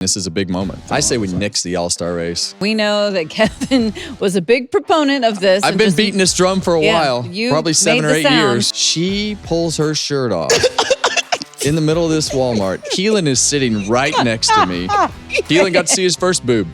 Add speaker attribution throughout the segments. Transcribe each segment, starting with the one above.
Speaker 1: This is a big moment. I say we nix the All-Star race.
Speaker 2: We know that Kevin was a big proponent of this.
Speaker 1: I've been beating this drum for a while, probably 7 or 8 years. She pulls her shirt off in the middle of this Walmart. Keelan is sitting right next to me. Keelan got to see his first boob.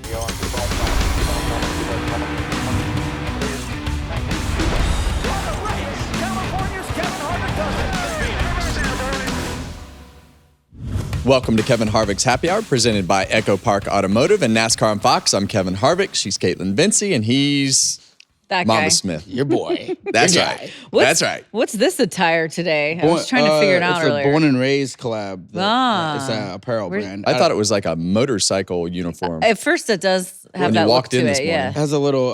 Speaker 1: Welcome to Kevin Harvick's Happy Hour, presented by Echo Park Automotive and NASCAR on Fox. I'm Kevin Harvick. She's Kaitlyn Vincie, and he's
Speaker 2: that
Speaker 1: Mamba
Speaker 2: guy.
Speaker 1: Smith.
Speaker 3: Your boy.
Speaker 1: That's right. That's right.
Speaker 2: What's this attire today? I was trying to figure it out earlier.
Speaker 3: It's a Born and Raised collab. It's an apparel brand.
Speaker 1: I thought it was like a motorcycle uniform.
Speaker 2: At first, it does have that look to it. Yeah,
Speaker 3: it has a little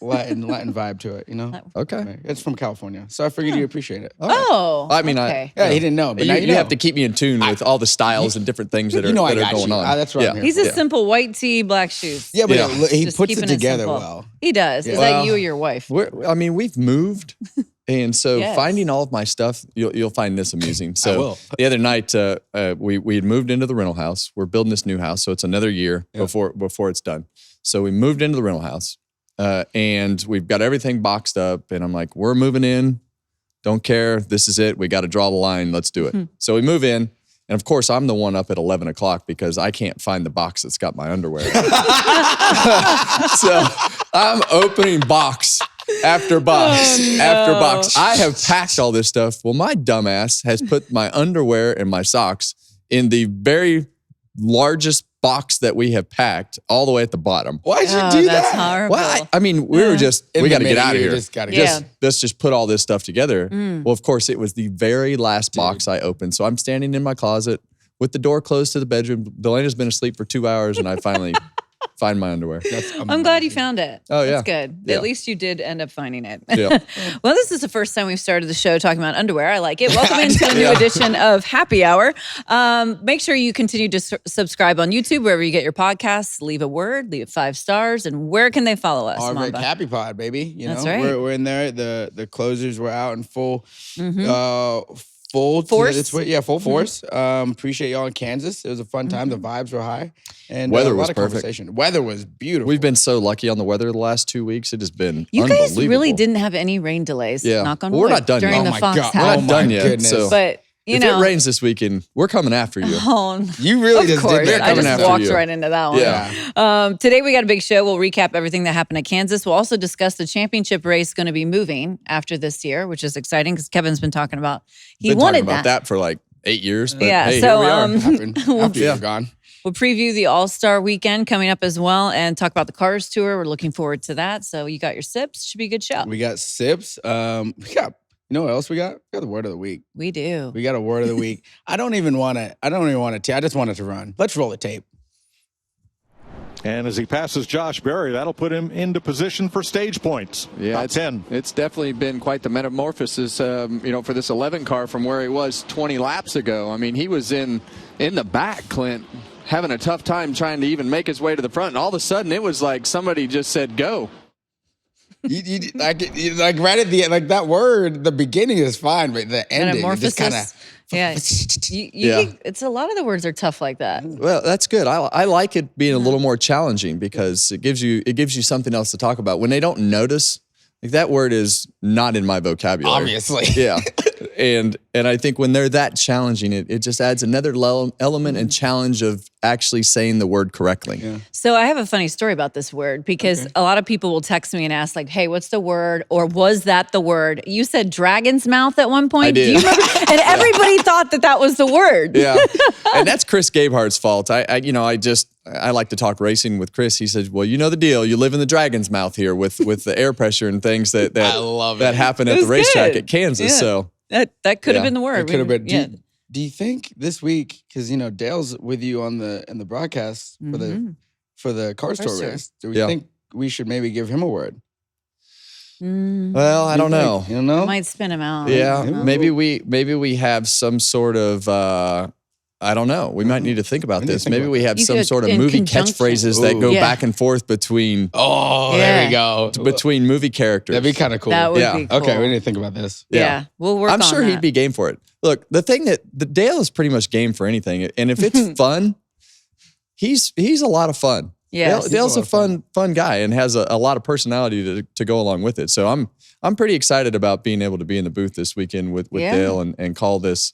Speaker 3: Latin vibe to it. You know.
Speaker 1: Okay.
Speaker 3: It's from California, so I figured you appreciate it.
Speaker 2: Oh.
Speaker 1: I mean,
Speaker 2: okay.
Speaker 3: Yeah, he didn't know, but now
Speaker 1: you have to keep me in tune with all the styles and different things that are going on.
Speaker 3: That's right.
Speaker 2: He's a simple white tee, black shoes.
Speaker 3: Yeah, but he puts it together well.
Speaker 2: He does. Is that you or your wife?
Speaker 1: We've moved. And so finding all of my stuff, you'll find this amusing. So the other night, we had moved into the rental house. We're building this new house, so it's another year before it's done. So we moved into the rental house, and we've got everything boxed up. And I'm like, we're moving in. Don't care. This is it. We got to draw the line. Let's do it. So we move in. And of course, I'm the one up at 11 o'clock because I can't find the box that's got my underwear. So I'm opening box after box after box. I have packed all this stuff. Well, my dumbass has put my underwear and my socks in the very largest box that we have packed all the way at the bottom.
Speaker 3: Why'd you do
Speaker 2: that's
Speaker 3: that?
Speaker 2: Horrible.
Speaker 1: Well, I mean, we were just, we got to get out of here. Let's just put all this stuff together. Well, of course, it was the very last box I opened. So I'm standing in my closet with the door closed to the bedroom. Delena's been asleep for 2 hours, and I finally find my underwear.
Speaker 2: I'm glad you found it.
Speaker 1: Oh, yeah.
Speaker 2: That's good.
Speaker 1: Yeah.
Speaker 2: At least you did end up finding it.
Speaker 1: Yeah.
Speaker 2: Well, this is the first time we've started the show talking about underwear. I like it. Welcome into a new edition of Happy Hour. Make sure you continue to subscribe on YouTube, wherever you get your podcasts. Leave a word, leave it 5 stars. And where can they follow us,
Speaker 3: Harvick
Speaker 2: Mamba?
Speaker 3: Happy Pod, baby. You
Speaker 2: That's
Speaker 3: know,
Speaker 2: right.
Speaker 3: We're in there. The closers were out in full
Speaker 2: full force.
Speaker 3: Full force. Appreciate y'all in Kansas. It was a fun time. The vibes were high. And
Speaker 1: weather
Speaker 3: a lot
Speaker 1: was
Speaker 3: of
Speaker 1: perfect.
Speaker 3: Conversation. Weather was beautiful.
Speaker 1: We've been so lucky on the weather the last 2 weeks. It has been
Speaker 2: You
Speaker 1: unbelievable.
Speaker 2: guys really didn't have any rain delays.
Speaker 1: Yeah.
Speaker 2: Knock on
Speaker 1: Well,
Speaker 2: wood.
Speaker 1: we're not done yet.
Speaker 2: During
Speaker 3: Oh
Speaker 2: the
Speaker 3: my
Speaker 2: Fox
Speaker 3: God.
Speaker 2: Hat.
Speaker 1: We're not done yet.
Speaker 3: Goodness.
Speaker 1: So
Speaker 2: But
Speaker 1: if it rains this weekend, we're coming after you.
Speaker 3: You really
Speaker 2: of
Speaker 3: just
Speaker 2: course.
Speaker 3: did that.
Speaker 2: I just
Speaker 1: after
Speaker 2: walked
Speaker 1: you.
Speaker 2: right into that one.
Speaker 1: Yeah.
Speaker 2: Today we got a big show. We'll recap everything that happened at Kansas. We'll also discuss the championship race going to be moving after this year, which is exciting because Kevin's been talking about
Speaker 1: Been talking about that for like 8 years. But hey,
Speaker 2: so
Speaker 1: here we are.
Speaker 3: Happened after you're gone.
Speaker 2: we'll preview the All-Star weekend coming up as well and talk about the Cars Tour. We're looking forward to that. So you got your sips. Should be a good show.
Speaker 3: We got sips. We got, you know what else we got? We got the word of the week.
Speaker 2: We do.
Speaker 3: We got a word of the week. I don't even want to. I just want it to run. Let's roll the tape.
Speaker 4: And as he passes Josh Berry, that'll put him into position for stage points.
Speaker 5: Yeah,
Speaker 4: Top 10.
Speaker 5: It's definitely been quite the metamorphosis, for this 11 car from where he was 20 laps ago. I mean, he was in the back, Clint, having a tough time trying to even make his way to the front. And all of a sudden, it was like somebody just said, go.
Speaker 3: You like right at the end, like that word, the beginning is fine, but the ending just kind of.
Speaker 2: Yeah. It's a lot of the words are tough like that.
Speaker 1: Well, that's good. I like it being a little more challenging because it gives you something else to talk about. When they don't notice, like that word is not in my vocabulary.
Speaker 3: Obviously.
Speaker 1: Yeah. And I think when they're that challenging, it just adds another element and challenge of actually saying the word correctly.
Speaker 3: Yeah.
Speaker 2: So I have a funny story about this word because a lot of people will text me and ask like, hey, what's the word? Or was that the word? You said dragon's mouth at one point.
Speaker 1: I did.
Speaker 2: Do you remember? And everybody thought that was the word.
Speaker 1: Yeah. And that's Chris Gabehart's fault. I like to talk racing with Chris. He says, well, you know the deal. You live in the dragon's mouth here with the air pressure and things that
Speaker 3: I love
Speaker 1: that
Speaker 3: it.
Speaker 1: happen at the racetrack at Kansas.
Speaker 2: Yeah.
Speaker 1: So
Speaker 2: that could have been the word.
Speaker 3: It could have been.
Speaker 2: Yeah.
Speaker 3: Do you think this week, because Dale's with you in the broadcast for the Cars Tour race, do we think we should maybe give him a word?
Speaker 1: Well, I don't know.
Speaker 3: You don't know?
Speaker 2: Might spin him out.
Speaker 1: Yeah, maybe we have some sort of I don't know. We might need to think about this. Maybe we have some sort of movie catchphrases that go back and forth between.
Speaker 3: Oh, there we go.
Speaker 1: Between movie characters.
Speaker 3: That'd be kind of cool.
Speaker 2: That would be cool.
Speaker 3: Okay, we need to think about this.
Speaker 2: Yeah, we'll work on that.
Speaker 1: I'm sure he'd be game for it. Look, the thing that Dale is pretty much game for anything, and if it's fun, he's a lot of fun.
Speaker 2: Yeah,
Speaker 1: Dale's a fun guy and has a lot of personality to go along with it. So I'm pretty excited about being able to be in the booth this weekend with Dale and call this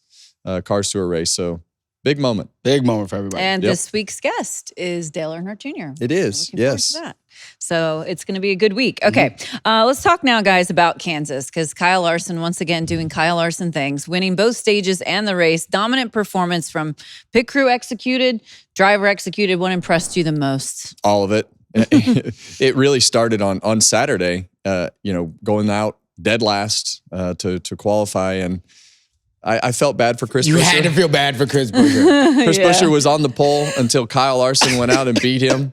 Speaker 1: Cars Tour race. So big moment.
Speaker 3: Big moment for everybody.
Speaker 2: And this week's guest is Dale Earnhardt Jr.
Speaker 1: It is, yes.
Speaker 2: That. So it's going to be a good week. Okay, let's talk now, guys, about Kansas, because Kyle Larson, once again, doing Kyle Larson things, winning both stages and the race. Dominant performance from pit crew executed, driver executed. What impressed you the most?
Speaker 1: All of it. It really started on Saturday, going out dead last to qualify. And I felt bad for Chris Buescher.
Speaker 3: You had to feel bad for Chris Buescher.
Speaker 1: Chris Buescher was on the pole until Kyle Larson went out and beat him.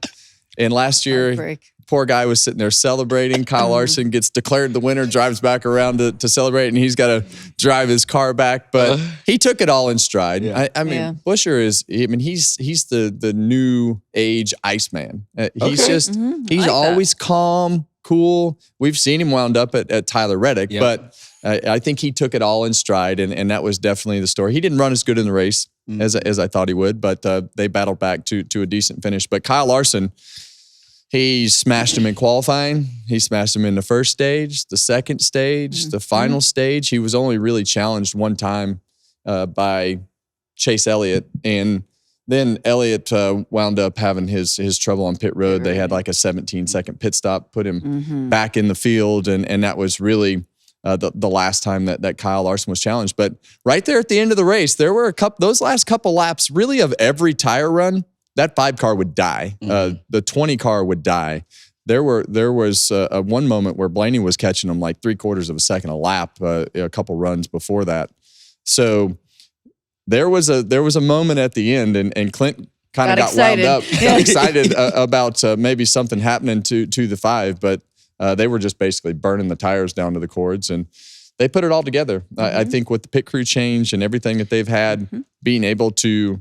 Speaker 1: And last year, poor guy was sitting there celebrating. Kyle Larson gets declared the winner, drives back around to celebrate, and he's got to drive his car back. But he took it all in stride.
Speaker 3: Yeah.
Speaker 1: I mean, Buescher he's the new age Iceman. He's always calm, cool. We've seen him wound up at Tyler Reddick, but I think he took it all in stride, and that was definitely the story. He didn't run as good in the race as I thought he would, but they battled back to a decent finish. But Kyle Larson, he smashed him in qualifying. He smashed him in the first stage, the second stage, the final stage. He was only really challenged one time by Chase Elliott, and then Elliott wound up having his trouble on pit road. They had like a 17-second pit stop, put him back in the field, and that was really the last time that Kyle Larson was challenged. But right there at the end of the race, there were those last couple laps, really, of every tire run, that 5 car would die. The 20 car would die. There was one moment where Blaney was catching him like 3/4 of a second a lap, a couple runs before that. So there was a moment at the end, and Clint kind of got wound up, got excited about maybe something happening to the 5, but they were just basically burning the tires down to the cords, and they put it all together. I think with the pit crew change and everything that they've had, being able to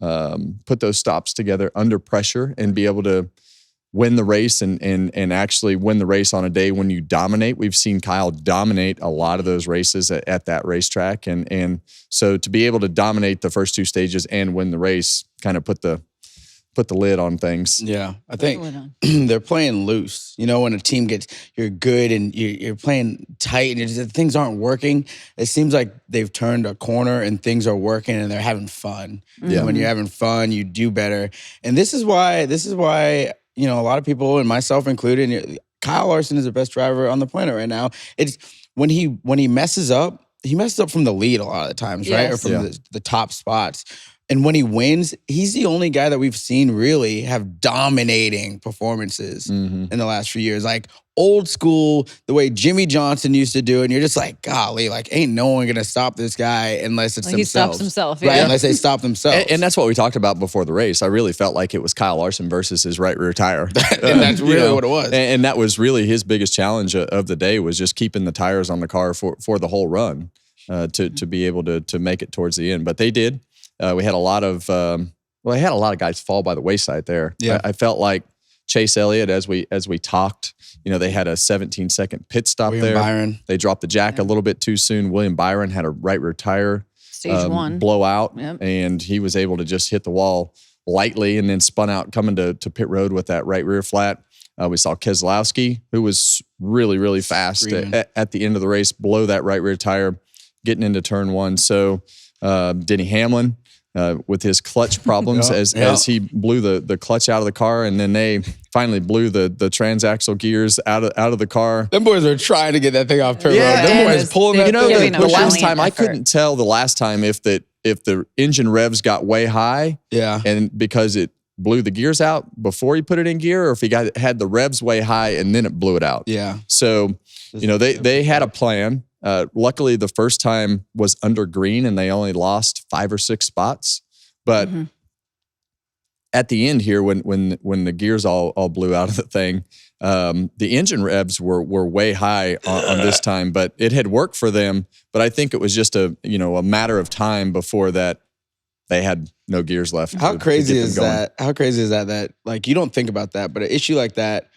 Speaker 1: put those stops together under pressure and be able to win the race and actually win the race on a day when you dominate. We've seen Kyle dominate a lot of those races at that racetrack. And so to be able to dominate the first 2 stages and win the race kind of put the lid on things.
Speaker 3: Yeah, I think they're playing loose. You know, when a team you're good and you're playing tight and things aren't working, it seems like they've turned a corner and things are working and they're having fun. Yeah. When you're having fun, you do better. And this is why, a lot of people, and myself included, Kyle Larson is the best driver on the planet right now. It's when he messes up, from the lead a lot of the times, right? Or from the top spots. And when he wins, he's the only guy that we've seen really have dominating performances in the last few years. Like old school, the way Jimmy Johnson used to do it. And you're just like, golly, like ain't no one going to stop this guy unless it's themselves. He stops
Speaker 2: himself.
Speaker 3: Right, unless they stop themselves.
Speaker 1: And that's what we talked about before the race. I really felt like it was Kyle Larson versus his right rear tire.
Speaker 3: And that's really what it was.
Speaker 1: And that was really his biggest challenge of the day, was just keeping the tires on the car for the whole run to be able to make it towards the end. But they did. We had a lot of guys fall by the wayside there.
Speaker 3: Yeah.
Speaker 1: I felt like Chase Elliott, as we talked, they had a 17-second pit stop
Speaker 3: William
Speaker 1: there.
Speaker 3: Byron.
Speaker 1: They dropped the jack a little bit too soon. William Byron had a right rear tire
Speaker 2: Stage 1
Speaker 1: blowout, and he was able to just hit the wall lightly and then spun out coming to pit road with that right rear flat. We saw Keselowski, who was really, really fast at the end of the race, blow that right rear tire, getting into turn 1. So Denny Hamlin, with his clutch problems as he blew the clutch out of the car, and then they finally blew the transaxle gears out of the car.
Speaker 3: Them boys are trying to get that thing off pit road. Them boys pulling that thing.
Speaker 1: The last time I couldn't tell if the engine revs got way high, and because it blew the gears out before he put it in gear, or if he had the revs way high and then it blew it out.
Speaker 3: Yeah.
Speaker 1: So they had a plan. Luckily, the first time was under green, and they only lost 5 or 6 spots. But at the end here, when the gears all blew out of the thing, the engine revs were way high on this time. But it had worked for them. But I think it was just a matter of time before that they had no gears left.
Speaker 3: How crazy is that? How crazy is that? That like you don't think about that, but an issue like that,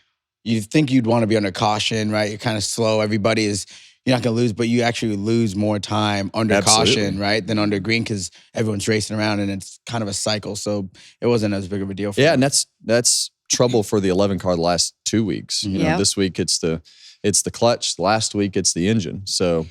Speaker 3: you think you'd want to be under caution, right? You're kind of slow. Everybody is. you're not going to lose, but you actually lose more time under caution, right, than under green because everyone's racing around and it's kind of a cycle. So it wasn't as big of a deal for them.
Speaker 1: And that's trouble for the 11 car the last 2 weeks. You know, this week it's the clutch. Last week it's the engine. So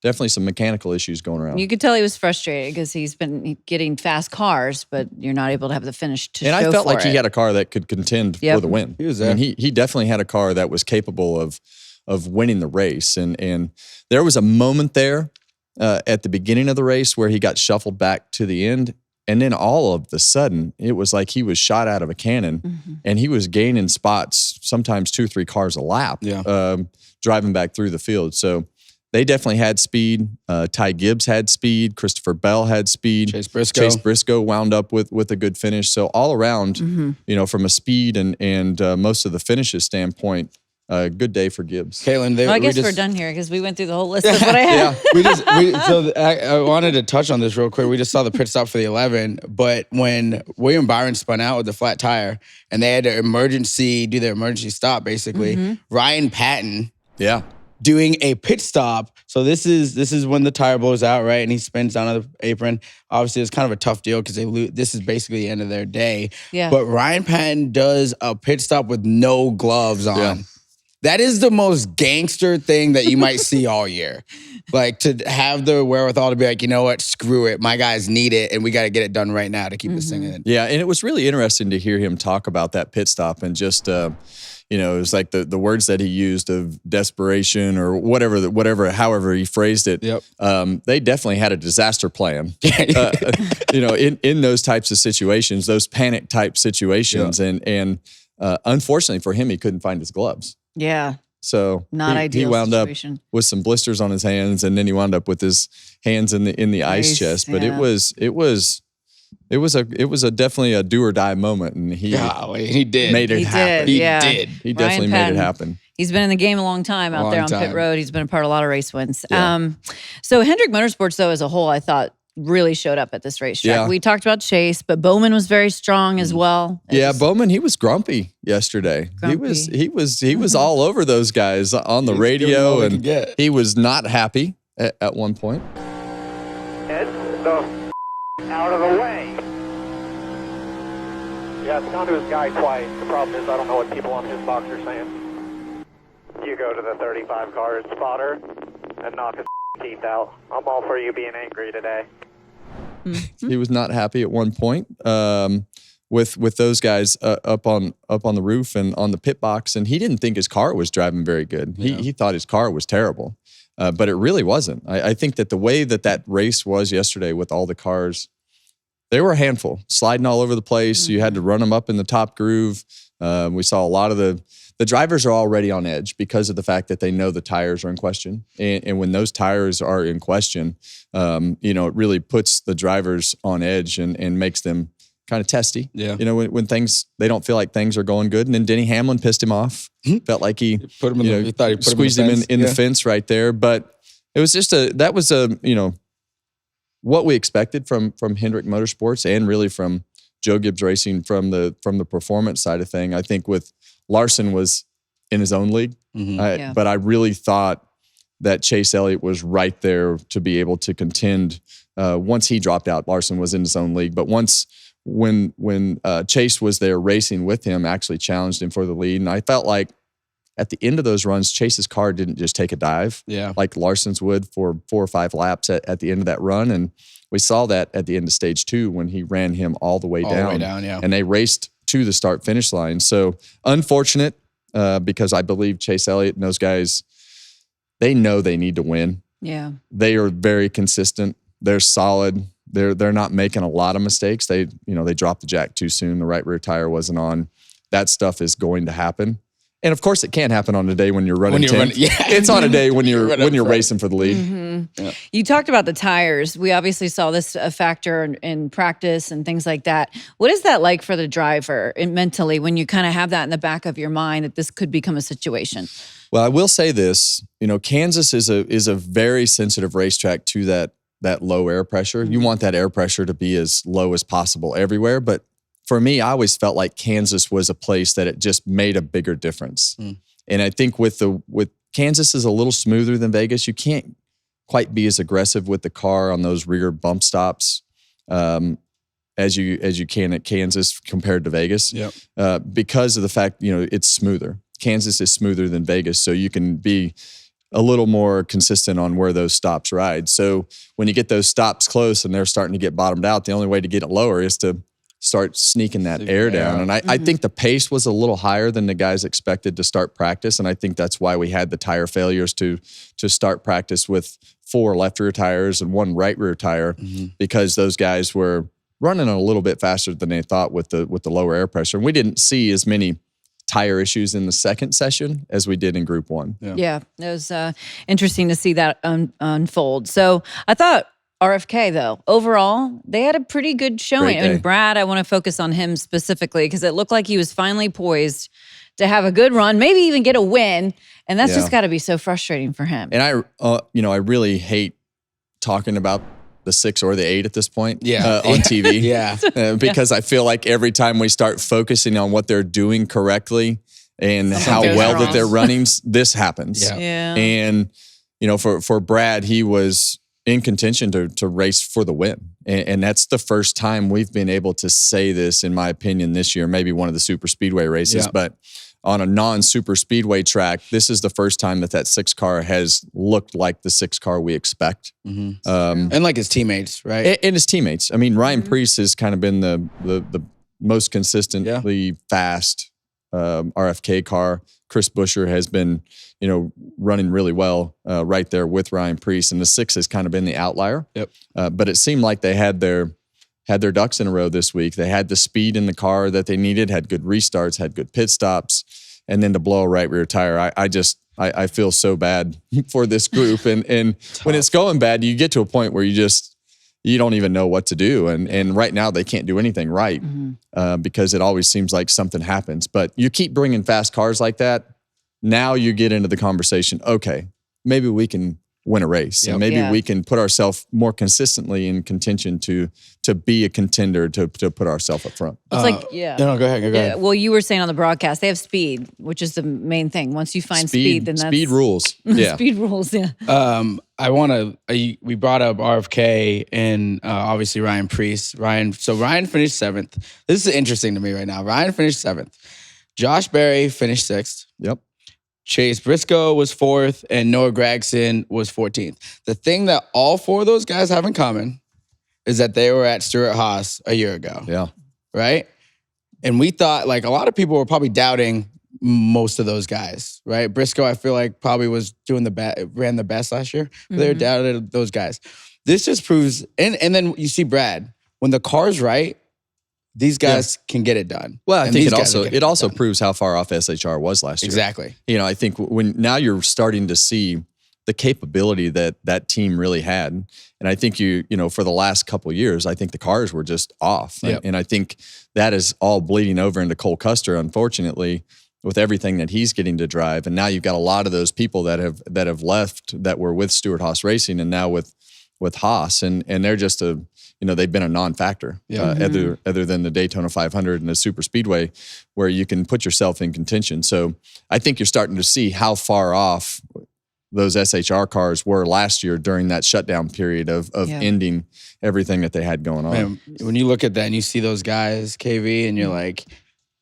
Speaker 1: definitely some mechanical issues going around.
Speaker 2: You could tell he was frustrated because he's been getting fast cars, but you're not able to have the finish to show for it.
Speaker 1: And I felt like he had a car that could contend for the win.
Speaker 3: He was there.
Speaker 1: I mean, he definitely had a car that was capable of winning the race. And there was a moment there at the beginning of the race where he got shuffled back to the end. And then all of the sudden, it was like he was shot out of a cannon and he was gaining spots, sometimes 2-3 cars a lap, driving back through the field. So they definitely had speed. Ty Gibbs had speed. Christopher Bell had speed.
Speaker 3: Chase
Speaker 1: Briscoe wound up with a good finish. So all around, you know, from a speed and most of the finishes standpoint, good day for Gibbs.
Speaker 3: Kaitlyn,
Speaker 2: I guess we're done here because we went through the whole list of what I had.
Speaker 3: So I wanted to touch on this real quick. We just saw the pit stop for the 11, but when William Byron spun out with the flat tire and they had to do their emergency stop, basically, Ryan Patton doing a pit stop. So this is when the tire blows out, right? And he spins down on the apron. Obviously, it's kind of a tough deal because this is basically the end of their day.
Speaker 2: Yeah.
Speaker 3: But Ryan Patton does a pit stop with no gloves on.
Speaker 1: Yeah.
Speaker 3: That is the most gangster thing that you might see all year. Like to have the wherewithal to be like, you know what, screw it. My guys need it and we got to get it done right now to keep this thing in.
Speaker 1: Yeah, and it was really interesting to hear him talk about that pit stop and just, you know, it was like the words that he used of desperation or whatever, however he phrased it.
Speaker 3: Yep.
Speaker 1: They definitely had a disaster plan, you know, in those types of situations, those panic type situations. And unfortunately for him, he couldn't find his gloves.
Speaker 2: Yeah.
Speaker 1: So
Speaker 2: not ideal.
Speaker 1: He wound
Speaker 2: situation.
Speaker 1: up with some blisters on his hands, and then he wound up with his hands in the ice chest. But it was a definitely a do or die moment, and he
Speaker 3: did
Speaker 1: made it happen.
Speaker 3: He did.
Speaker 1: He definitely made it happen.
Speaker 2: He's been in the game a long time out there on pit road. He's been a part of a lot of race wins. Yeah. So Hendrick Motorsports, though, as a whole, I thought really showed up at this racetrack.
Speaker 1: Yeah.
Speaker 2: We talked about Chase, but Bowman was very strong as well.
Speaker 1: Bowman, he was grumpy yesterday. He was all over those guys on the radio, and he was not happy at one point.
Speaker 6: Get the out of the way. Yeah, it's gone to his guy twice. The problem is I don't know what people on his box are saying. You go to the 35 car spotter and knock his teeth out. I'm all for you being angry today.
Speaker 1: He was not happy at one point with those guys up on the roof and on the pit box, and he didn't think his car was driving very good. He thought his car was terrible, but it really wasn't. I think that the way that race was yesterday with all the cars, they were a handful, sliding all over the place. You had to run them up in the top groove. We saw a lot of the drivers are already on edge because of the fact that they know the tires are in question. And when those tires are in question, you know, it really puts the drivers on edge and makes them kind of testy.
Speaker 3: Yeah.
Speaker 1: You know, when they don't feel like things are going good. And then Denny Hamlin pissed him off. Felt like he put him in squeezed him in the fence right there. But it was just that was you know, what we expected from Hendrick Motorsports and really from Joe Gibbs Racing from the performance side of thing. I think with Larson was in his own league, but I really thought that Chase Elliott was right there to be able to contend. Once he dropped out, Larson was in his own league. But when Chase was there racing with him, actually challenged him for the lead. And I felt like at the end of those runs, Chase's car didn't just take a dive like Larson's would for 4 or 5 laps at the end of that run. And we saw that at the end of stage 2 when he ran him all the way down. And they raced to the start-finish line. So unfortunate because I believe Chase Elliott and those guys, they know they need to win.
Speaker 2: Yeah.
Speaker 1: They are very consistent. They're solid. They're not making a lot of mistakes. They dropped the jack too soon. The right rear tire wasn't on. That stuff is going to happen. And of course, it can't happen on a day when you're running 10th. It's on a day when you're racing for the lead.
Speaker 2: Mm-hmm. Yeah. You talked about the tires. We obviously saw this a factor in practice and things like that. What is that like for the driver mentally when you kind of have that in the back of your mind that this could become a situation?
Speaker 1: Well, I will say this. You know, Kansas is a very sensitive racetrack to that low air pressure. You want that air pressure to be as low as possible everywhere, but for me, I always felt like Kansas was a place that it just made a bigger difference. And I think with Kansas is a little smoother than Vegas. You can't quite be as aggressive with the car on those rear bump stops as you can at Kansas compared to Vegas. Because of the fact, it's smoother. Kansas is smoother than Vegas, so you can be a little more consistent on where those stops ride. So when you get those stops close and they're starting to get bottomed out, the only way to get it lower is to start sneaking that air down. And I think the pace was a little higher than the guys expected to start practice. And I think that's why we had the tire failures to start practice with 4 left rear tires and 1 right rear tire, because those guys were running a little bit faster than they thought with the lower air pressure. And we didn't see as many tire issues in the second session as we did in Group 1.
Speaker 2: Yeah, it was interesting to see that unfold. So I thought RFK, though, overall, they had a pretty good showing. And Brad, I want to focus on him specifically because it looked like he was finally poised to have a good run, maybe even get a win. And that's just got to be so frustrating for him.
Speaker 1: And I really hate talking about the 6 or the 8 at this point on TV. Because I feel like every time we start focusing on what they're doing correctly and how well that they're running, this happens. And, for Brad, he was in contention to race for the win. And that's the first time we've been able to say this, in my opinion, this year, maybe one of the super speedway races, but on a non-super speedway track, this is the first time that 6 car has looked like the 6 car we expect.
Speaker 3: And like his teammates, right?
Speaker 1: And his teammates. I mean, Ryan Preece has kind of been the most consistently fast RFK car. Chris Buescher has been, running really well right there with Ryan Preece. And the 6 has kind of been the outlier. But it seemed like they had their ducks in a row this week. They had the speed in the car that they needed, had good restarts, had good pit stops, and then to blow a right rear tire. I feel so bad for this group. And when it's going bad, you get to a point where you don't even know what to do. And right now they can't do anything right because it always seems like something happens. But you keep bringing fast cars like that, now you get into the conversation, okay, maybe we can win a race. And maybe we can put ourselves more consistently in contention to be a contender, to put ourselves up front.
Speaker 2: It's
Speaker 3: No, go ahead.
Speaker 2: Well, you were saying on the broadcast, they have speed, which is the main thing. Once you find speed, then that's...
Speaker 1: Speed rules.
Speaker 2: Speed rules,
Speaker 3: we brought up RFK and obviously Ryan Preece. Ryan finished 7th. This is interesting to me right now. Ryan finished 7th. Josh Berry finished 6th. Chase Briscoe was 4th, and Noah Gragson was 14th. The thing that all 4 of those guys have in common is that they were at Stewart-Haas a year ago. Right? And we thought, like, a lot of people were probably doubting most of those guys, right? Briscoe, I feel like, probably was ran the best last year. But they were doubted those guys. This just proves, and then you see Brad, when the car's right, these guys can get it done.
Speaker 1: Well, I think it also proves how far off SHR was last year.
Speaker 3: Exactly.
Speaker 1: I think when now you're starting to see the capability that team really had. And I think for the last couple of years, I think the cars were just off. And I think that is all bleeding over into Cole Custer, unfortunately, with everything that he's getting to drive. And now you've got a lot of those people that have left that were with Stewart-Haas Racing and now with Haas. And they're just they've been a non-factor other than the Daytona 500 and the Super Speedway, where you can put yourself in contention. So I think you're starting to see how far off those SHR cars were last year during that shutdown period of ending everything that they had going on.
Speaker 3: Man, when you look at that and you see those guys, KV, and you're like,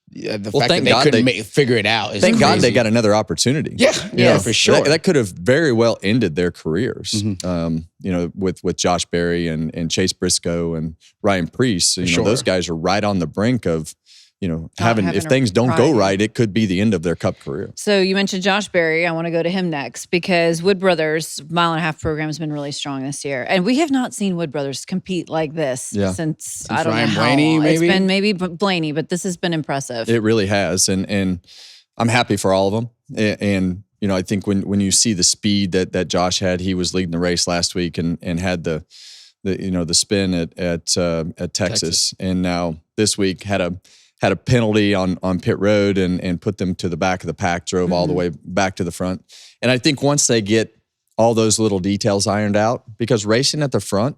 Speaker 3: the fact that they couldn't figure it out is
Speaker 1: Thank
Speaker 3: crazy.
Speaker 1: God they got another opportunity.
Speaker 3: Yeah, for sure.
Speaker 1: That could have very well ended their careers. With Josh Berry and Chase Briscoe and Ryan Preece. Those guys are right on the brink of, if things don't go right, it could be the end of their Cup career.
Speaker 2: So you mentioned Josh Berry. I want to go to him next because Wood Brothers mile and a half program has been really strong this year. And we have not seen Wood Brothers compete like this since I don't know how long. It's been maybe Blaney, but this has been impressive.
Speaker 1: It really has. And I'm happy for all of them. And I think when you see the speed that Josh had, he was leading the race last week and had the spin at Texas. And now this week had a penalty on pit road and put them to the back of the pack, drove all the way back to the front. And I think once they get all those little details ironed out, because racing at the front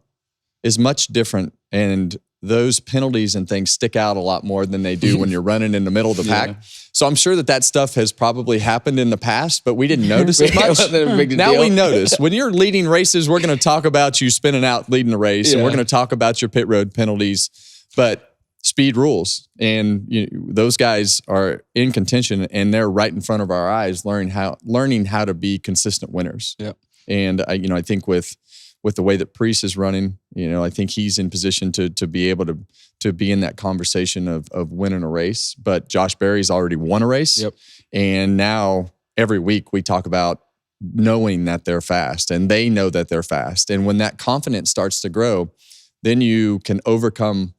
Speaker 1: is much different and those penalties and things stick out a lot more than they do when you're running in the middle of the pack. So I'm sure that stuff has probably happened in the past, but we didn't notice it much. Now we notice. When you're leading races, we're going to talk about you spinning out leading the race, and we're going to talk about your pit road penalties, but speed rules. And those guys are in contention, and they're right in front of our eyes learning how to be consistent winners.
Speaker 3: Yeah.
Speaker 1: And I think with the way that Priest is running, I think he's in position to be able to be in that conversation of winning a race. But Josh Berry's already won a race.
Speaker 3: Yep.
Speaker 1: And now every week we talk about knowing that they're fast, and they know that they're fast. And when that confidence starts to grow, then you can overcome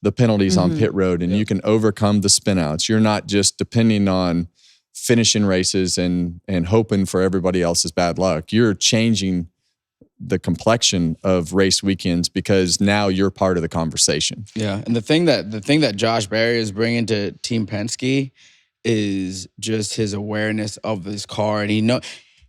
Speaker 1: the penalties on pit road, and you can overcome the spin outs. You're not just depending on finishing races and hoping for everybody else's bad luck. You're changing the complexion of race weekends because now you're part of the conversation.
Speaker 3: Yeah, and the thing that Josh Berry is bringing to Team Penske is just his awareness of his car, and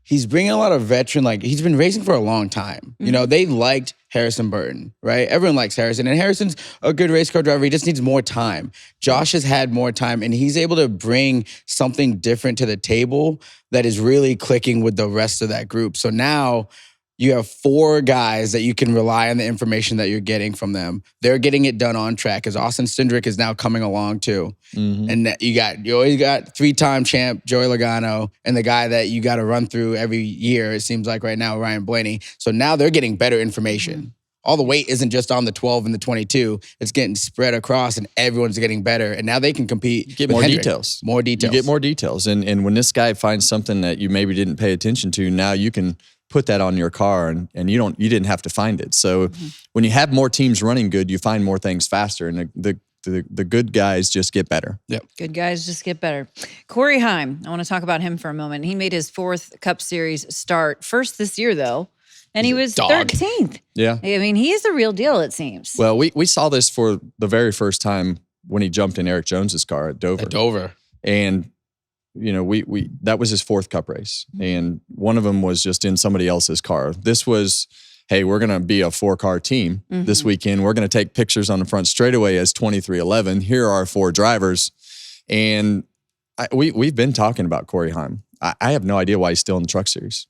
Speaker 3: he's bringing a lot of veteran. Like, he's been racing for a long time. They liked Harrison Burton, right? Everyone likes Harrison, and Harrison's a good race car driver. He just needs more time. Josh has had more time, and he's able to bring something different to the table that is really clicking with the rest of that group. So now you have 4 guys that you can rely on the information that you're getting from them. They're getting it done on track, because Austin Cindric is now coming along too. And you always got 3-time champ Joey Logano, and the guy that you got to run through every year, it seems like right now, Ryan Blaney. So now they're getting better information. All the weight isn't just on the 12 and the 22. It's getting spread across, and everyone's getting better. And now they can compete.
Speaker 1: Get more details.
Speaker 3: More details.
Speaker 1: You get more details. And when this guy finds something that you maybe didn't pay attention to, now you can put that on your car, and you didn't have to find it. So when you have more teams running good, you find more things faster, and the good guys just get better.
Speaker 3: Yep.
Speaker 2: Good guys just get better. Corey Heim, I want to talk about him for a moment. He made his 4th Cup Series start, first this year though, and he was 13th.
Speaker 1: Yeah.
Speaker 2: I mean, he is the real deal, it seems.
Speaker 1: Well, we saw this for the very first time when he jumped in Eric Jones's car at Dover. And we that was his 4th Cup race, and one of them was just in somebody else's car. This was, hey, we're going to be a 4-car team this weekend. We're going to take pictures on the front straightaway as 2311. Here are our 4 drivers. And we've been talking about Corey Heim. I have no idea why he's still in the Truck Series.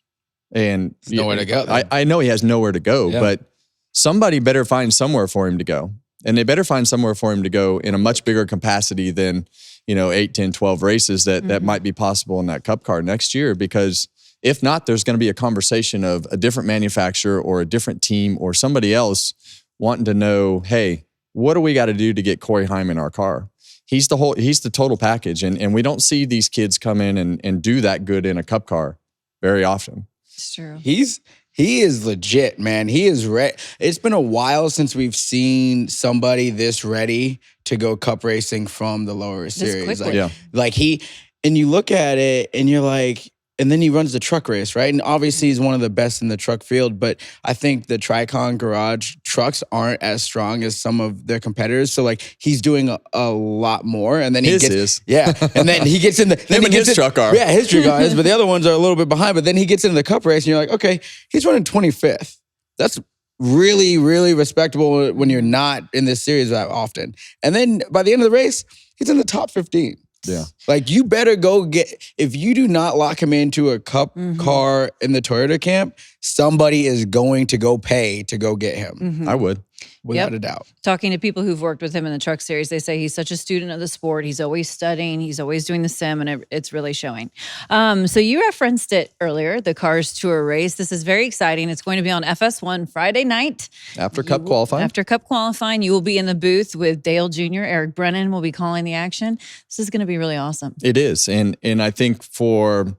Speaker 1: And
Speaker 3: nowhere to go.
Speaker 1: I know he has nowhere to go, but somebody better find somewhere for him to go. And they better find somewhere for him to go in a much bigger capacity than 8, 10, 12 races that might be possible in that Cup car next year. Because if not, there's going to be a conversation of a different manufacturer or a different team or somebody else wanting to know, hey, what do we got to do to get Corey Heim in our car? He's the total package. And we don't see these kids come in and do that good in a Cup car very often.
Speaker 2: It's true.
Speaker 3: He is legit, man. He is ready. It's been a while since we've seen somebody this ready to go Cup racing from the lower series. And you look at it and you're like, and then he runs the truck race, right? And obviously he's one of the best in the truck field, but I think the Tricon Garage trucks aren't as strong as some of their competitors. So he's doing a lot more. And then and then he gets in his truck car. Yeah, his truck car is, but the other ones are a little bit behind. But then he gets into the Cup race and you're like, okay, he's running 25th. That's really, really respectable when you're not in this series that often. And then by the end of the race, he's in the top 15.
Speaker 1: Yeah.
Speaker 3: You better go if you do not lock him into a Cup car in the Toyota camp, somebody is going to go pay to go get him.
Speaker 1: I would.
Speaker 3: Without a doubt.
Speaker 2: Talking to people who've worked with him in the Truck Series, they say he's such a student of the sport. He's always studying. He's always doing the sim, and it's really showing. So you referenced it earlier, the Cars Tour race. This is very exciting. It's going to be on FS1 Friday night.
Speaker 1: After Cup qualifying?
Speaker 2: After Cup qualifying, you will be in the booth with Dale Jr. Eric Brennan will be calling the action. This is going to be really awesome.
Speaker 1: It is. And I think for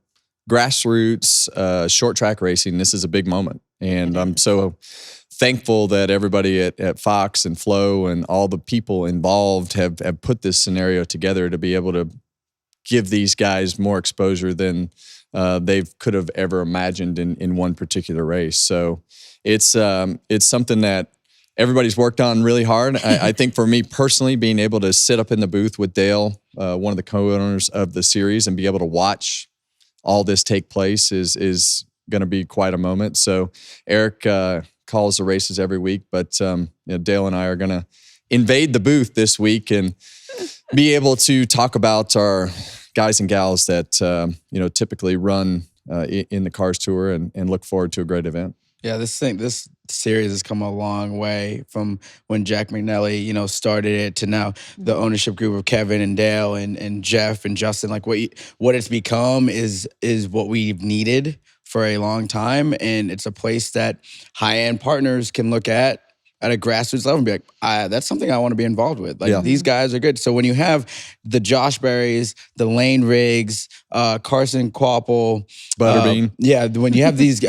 Speaker 1: grassroots short track racing, this is a big moment. And I'm so thankful that everybody at Fox and Flo and all the people involved have put this scenario together to be able to give these guys more exposure than they could have ever imagined in one particular race. So it's something that everybody's worked on really hard. I think for me personally, being able to sit up in the booth with Dale, one of the co-owners of the series, and be able to watch all this take place is going to be quite a moment. So Eric calls the races every week, but Dale and I are going to invade the booth this week and be able to talk about our guys and gals that typically run in the Cars Tour and look forward to a great event.
Speaker 3: Yeah, this series has come a long way from when Jack McNelly, started it to now the ownership group of Kevin and Dale and Jeff and Justin. Like what it's become is what we've needed for a long time, and it's a place that high-end partners can look at a grassroots level and be like, that's something I want to be involved with. Like these guys are good. So when you have the Josh Berries, the Lane Riggs, Carson Quapple,
Speaker 1: Butterbean,
Speaker 3: when you have these,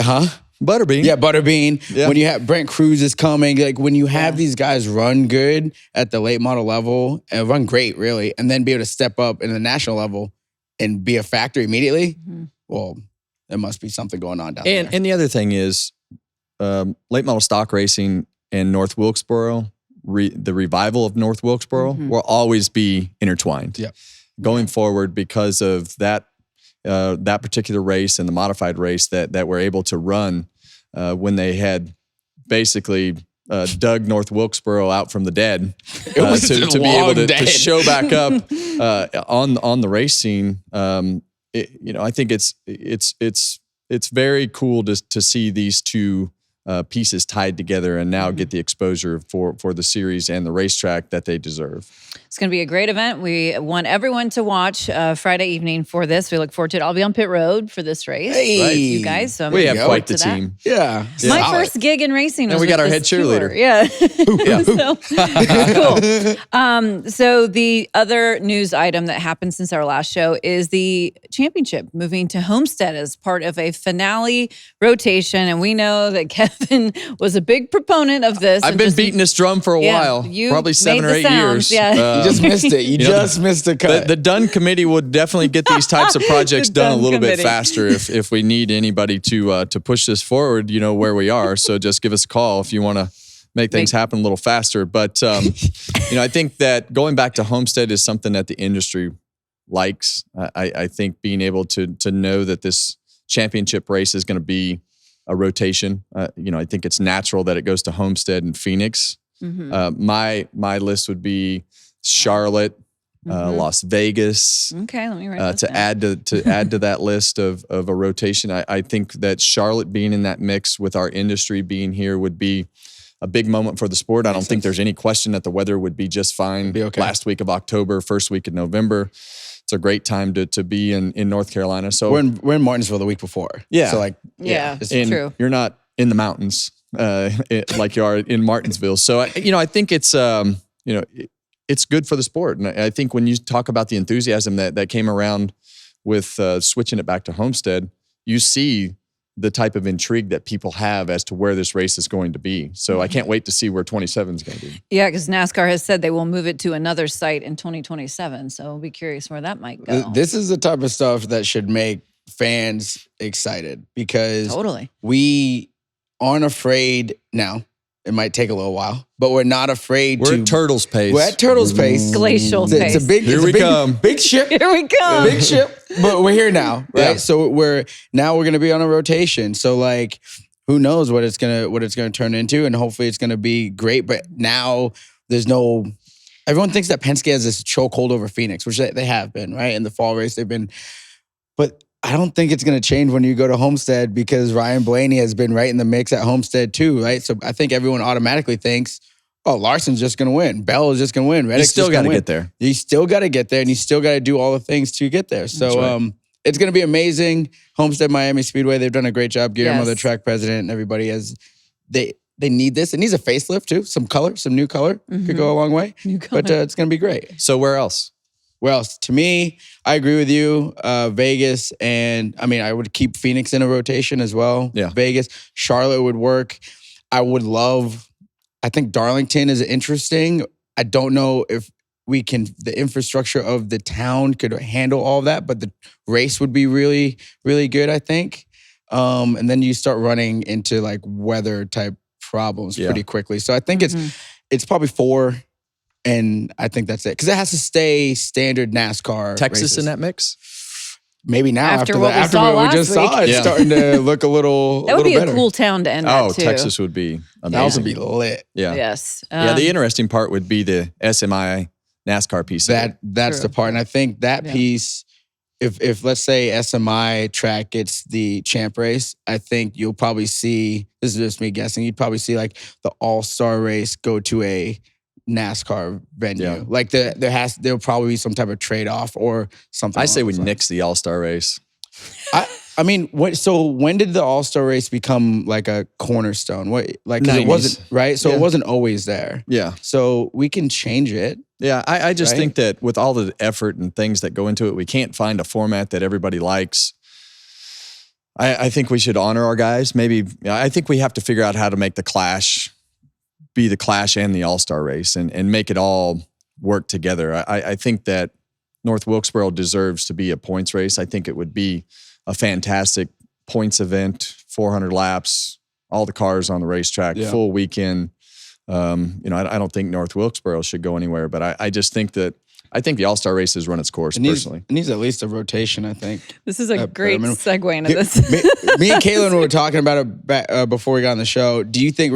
Speaker 1: Butterbean.
Speaker 3: Yeah, Butterbean. Yeah. When you have Brent Cruz is coming, like when you have these guys run good at the late model level and run great, really, and then be able to step up in the national level and be a factor immediately, well, there must be something going on down there.
Speaker 1: And the other thing is late model stock racing and North Wilkesboro, the revival of North Wilkesboro will always be intertwined going forward because of that particular race and the modified race that we're able to run when they had basically dug North Wilkesboro out from the dead to be able to show back up on the race scene. I think it's very cool to see these two pieces tied together and now get the exposure for the series and the racetrack that they deserve.
Speaker 2: It's going to be a great event. We want everyone to watch Friday evening for this. We look forward to it. I'll be on pit road for this race.
Speaker 3: Hey,
Speaker 2: you guys. So
Speaker 1: we have quite the team.
Speaker 3: Yeah.
Speaker 2: My first gig in racing was
Speaker 1: and we got our head cheerleader.
Speaker 2: Tour. Yeah. Cool. So the other news item that happened since our last show is the championship moving to Homestead as part of a finale rotation. And we know that Kevin was a big proponent of this.
Speaker 1: I've been beating this drum for a while, probably 7 or 8 years.
Speaker 2: Yeah.
Speaker 3: You just missed it. You just missed the cut.
Speaker 1: The Dunn Committee would definitely get these types of projects done a little bit faster if we need anybody to push this forward, where we are. So just give us a call if you want to make things happen a little faster. But, I think that going back to Homestead is something that the industry likes. I think being able to know that this championship race is going to be a rotation. I think it's natural that it goes to Homestead and Phoenix. My list would be Charlotte, Las Vegas.
Speaker 2: Okay, let me write
Speaker 1: to add to that list of a rotation. I think that Charlotte being in that mix with our industry being here would be a big moment for the sport. I don't think there's any question that the weather would be just fine. Last week of October, first week of November. It's a great time to be in North Carolina. So
Speaker 3: we're in Martinsville the week before. Yeah. So
Speaker 2: it's true.
Speaker 1: You're not in the mountains like you are in Martinsville. So I think it's it's good for the sport. And I think when you talk about the enthusiasm that came around with switching it back to Homestead, you see the type of intrigue that people have as to where this race is going to be. So I can't wait to see where 27 is going to be.
Speaker 2: Yeah, because NASCAR has said they will move it to another site in 2027. So we'll be curious where that might go.
Speaker 3: This is the type of stuff that should make fans excited because we aren't afraid now. It might take a little while, but we're not afraid
Speaker 1: We're at turtle's pace.
Speaker 3: We're at turtle's pace.
Speaker 2: Glacial pace.
Speaker 3: It's a big,
Speaker 1: Here we come.
Speaker 3: Big ship.
Speaker 2: Here we come.
Speaker 3: Big ship. But we're here now, right? Yeah. So we're going to be on a rotation. So who knows what it's gonna turn into, and hopefully it's gonna be great. But now everyone thinks that Penske has this chokehold over Phoenix, which they have been, right? In the fall race, they've been, but I don't think it's going to change when you go to Homestead because Ryan Blaney has been right in the mix at Homestead too, right? So I think everyone automatically thinks, oh, Larson's just going to win. Bell is just going to win.
Speaker 1: You still got to get there.
Speaker 3: You still got to get there, and you still got to do all the things to get there. So it's going to be amazing. Homestead-Miami Speedway, they've done a great job. Guillermo, the track president, and everybody they need this. It needs a facelift too. Some color, some new color could go a long way. But it's going to be great.
Speaker 1: So where else?
Speaker 3: Well, to me, I agree with you. Vegas, and I would keep Phoenix in a rotation as well.
Speaker 1: Yeah.
Speaker 3: Vegas, Charlotte would work. I think Darlington is interesting. I don't know if the infrastructure of the town could handle all of that, but the race would be really, really good, I think. And then you start running into weather type problems pretty quickly. So I think it's probably 4. And I think that's it. Because it has to stay standard NASCAR
Speaker 1: Texas
Speaker 3: races.
Speaker 1: in that mix?
Speaker 3: maybe now
Speaker 2: After
Speaker 3: after
Speaker 2: what we saw
Speaker 3: what we
Speaker 2: last
Speaker 3: just saw,
Speaker 2: week.
Speaker 3: it's starting to look a little.
Speaker 2: That would be
Speaker 3: better.
Speaker 2: a cool town to end at, too.
Speaker 1: Texas would be amazing.
Speaker 3: That would be lit.
Speaker 1: Yeah.
Speaker 2: Yes.
Speaker 1: Yeah. The interesting part would be the SMI NASCAR piece.
Speaker 3: That's
Speaker 2: True.
Speaker 3: the part, and I think that piece. If let's say SMI track gets the champ race, I think you'll probably see. This is just me guessing. You'd probably see like the All-Star race go to a NASCAR venue.
Speaker 1: Yeah.
Speaker 3: Like there'll probably be some type of trade-off or something.
Speaker 1: I say we
Speaker 3: along those
Speaker 1: nix the All-Star race.
Speaker 3: I mean, when did the All-Star race become like a cornerstone? 'Cause it wasn't, right? So it wasn't always there.
Speaker 1: Yeah.
Speaker 3: So we can change it.
Speaker 1: Yeah, I just think that with all the effort and things that go into it, we can't find a format that everybody likes. I think we should honor our guys. Maybe I think we have to figure out how to make the Clash be the Clash and the All-Star race and make it all work together. I think that North Wilkesboro deserves to be a points race. I think it would be a fantastic points event, 400 laps, all the cars on the racetrack, full weekend. I don't think North Wilkesboro should go anywhere, but I just think that I think the All-Star race has run its course personally.
Speaker 3: It needs at least a rotation, I think.
Speaker 2: This is a great segue into this.
Speaker 3: Me and Kaitlyn were talking about it before we got on the show. Do you think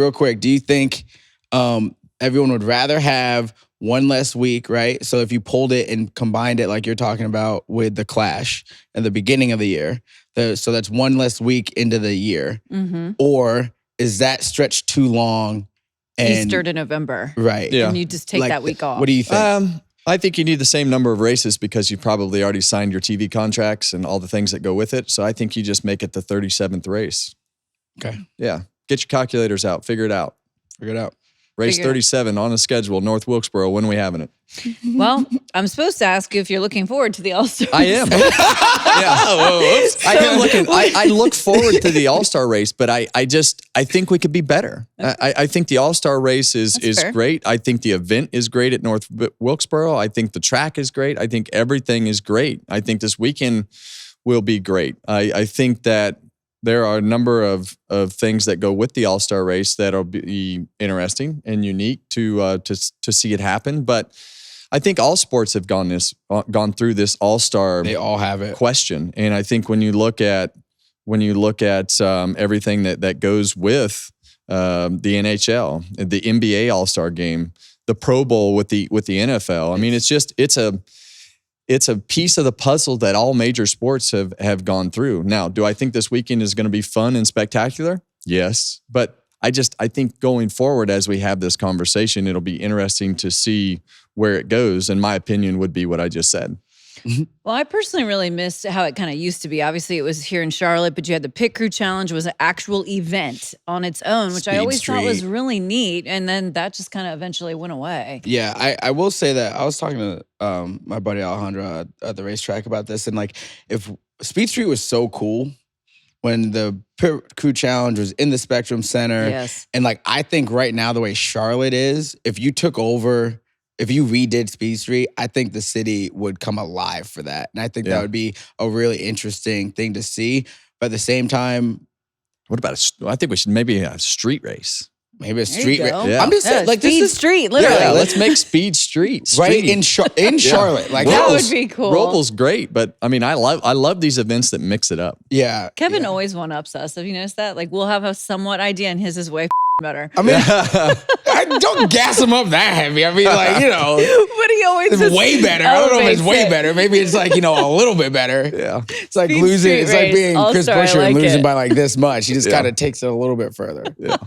Speaker 3: everyone would rather have one less week, right? So if you pulled it and combined it like you're talking about with the Clash at the beginning of the year, so that's one less week into the year, or is that stretched too long?
Speaker 2: Easter to November.
Speaker 3: Right.
Speaker 2: Yeah. And you just take that week off.
Speaker 3: What do you think?
Speaker 1: I think you need the same number of races because you probably already signed your TV contracts and all the things that go with it. So I think you just make it the 37th race.
Speaker 3: Okay.
Speaker 1: Yeah. Get your calculators out. Figure it out. Race 37 on a schedule, North Wilkesboro. When are we having it?
Speaker 2: Well, I'm supposed to ask you if you're looking forward to the All-Star race.
Speaker 1: I am. I look forward to the All-Star race, but I think we could be better. I think the All-Star race is great. I think the event is great at North Wilkesboro. I think the track is great. I think everything is great. I think this weekend will be great. I think that there are a number of things that go with the All-Star race that'll be interesting and unique to see it happen. But I think all sports have gone through this All-Star.
Speaker 3: They all have it.
Speaker 1: Question, and I think when you look at everything that goes with the NHL, the NBA All-Star game, the Pro Bowl with the NFL. I mean, it's a piece of the puzzle that all major sports have gone through. Now, do I think this weekend is going to be fun and spectacular? Yes. But I think going forward as we have this conversation, it'll be interesting to see where it goes. And my opinion would be what I just said.
Speaker 2: Well, I personally really missed how it kind of used to be. Obviously, it was here in Charlotte, but you had the Pit Crew Challenge was an actual event on its own, which I always thought was really neat. And then that just kind of eventually went away.
Speaker 3: Yeah, I will say that I was talking to my buddy Alejandro at the racetrack about this. And like, if Speed Street was so cool when the Pit Crew Challenge was in the Spectrum Center.
Speaker 2: Yes.
Speaker 3: And like, I think right now the way Charlotte is, if you redid Speed Street, I think the city would come alive for that. And I think that would be a really interesting thing to see. But at the same time,
Speaker 1: what about I think we should maybe have a street race.
Speaker 3: Maybe a street race.
Speaker 1: Yeah.
Speaker 3: I'm just saying, like,
Speaker 2: Speed Street, literally.
Speaker 1: Yeah, let's make Speed Street.
Speaker 3: Right in Charlotte. Like,
Speaker 2: that would be cool.
Speaker 1: Roval's great, but I mean, I love these events that mix it up.
Speaker 3: Yeah.
Speaker 2: Kevin always one-ups us. Have you noticed that? Like, we'll have a somewhat idea, and his is way better.
Speaker 3: I mean, I don't gas him up that heavy. I mean, like,
Speaker 2: but he always
Speaker 3: it's way better. I don't know if it's way better. Maybe it's like, a little bit better.
Speaker 1: Yeah.
Speaker 3: It's like
Speaker 2: Speed
Speaker 3: losing.
Speaker 2: Street
Speaker 3: It's like
Speaker 2: race.
Speaker 3: being Chris
Speaker 2: All-Star,
Speaker 3: Buescher
Speaker 2: I
Speaker 3: and
Speaker 2: like
Speaker 3: losing
Speaker 2: it.
Speaker 3: by like this much. He just kind of takes it a little bit further.
Speaker 1: Yeah.